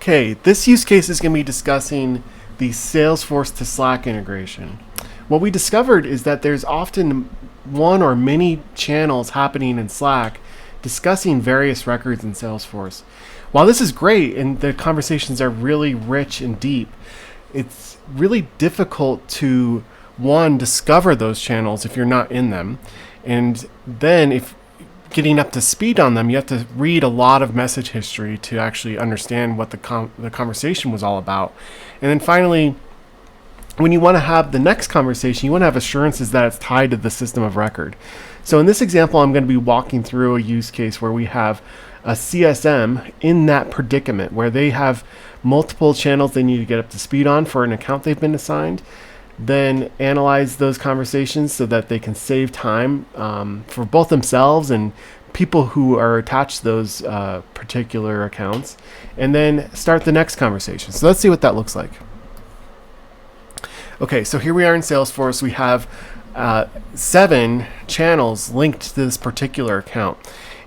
Okay, this use case is going to be discussing the Salesforce to Slack integration. What we discovered is that there's often one or many channels happening in Slack discussing various records in Salesforce. While this is great and the conversations are really rich and deep, it's really difficult to, one, discover those channels if you're not in them. And then if getting up to speed on them, you have to read a lot of message history to actually understand what the conversation was all about. And then finally, when you want to have the next conversation, you want to have assurances that it's tied to the system of record. So in this example, I'm going to be walking through a use case where we have a CSM in that predicament where they have multiple channels they need to get up to speed on for an account they've been assigned. Then analyze those conversations so that they can save time for both themselves and people who are attached to those particular accounts, and then start the next conversation. So let's see what that looks like. Okay, so here we are in Salesforce. We have 7 channels linked to this particular account,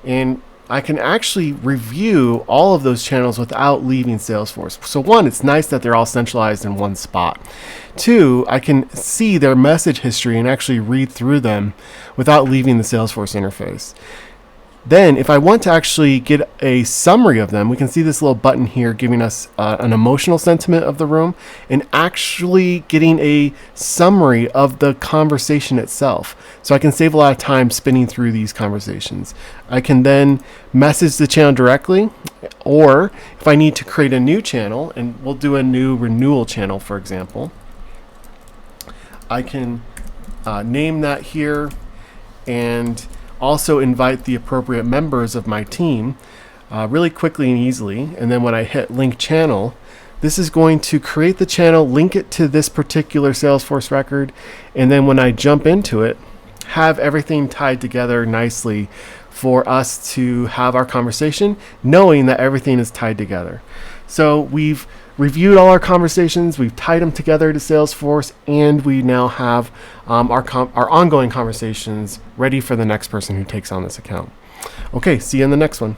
and I can actually review all of those channels without leaving Salesforce. So one, it's nice that they're all centralized in one spot. 2, I can see their message history and actually read through them without leaving the Salesforce interface. Then if I want to actually get a summary of them, we can see this little button here giving us an emotional sentiment of the room and actually getting a summary of the conversation itself. So I can save a lot of time spinning through these conversations. I can then message the channel directly, or if I need to create a new channel, and we'll do a new renewal channel, for example, I can name that here and also invite the appropriate members of my team really quickly and easily. And then when I hit link channel, this is going to create the channel, link it to this particular Salesforce record, and then when I jump into it, have everything tied together nicely for us to have our conversation, knowing that everything is tied together. So we've reviewed all our conversations, we've tied them together to Salesforce, and we now have our ongoing conversations ready for the next person who takes on this account. Okay, see you in the next one.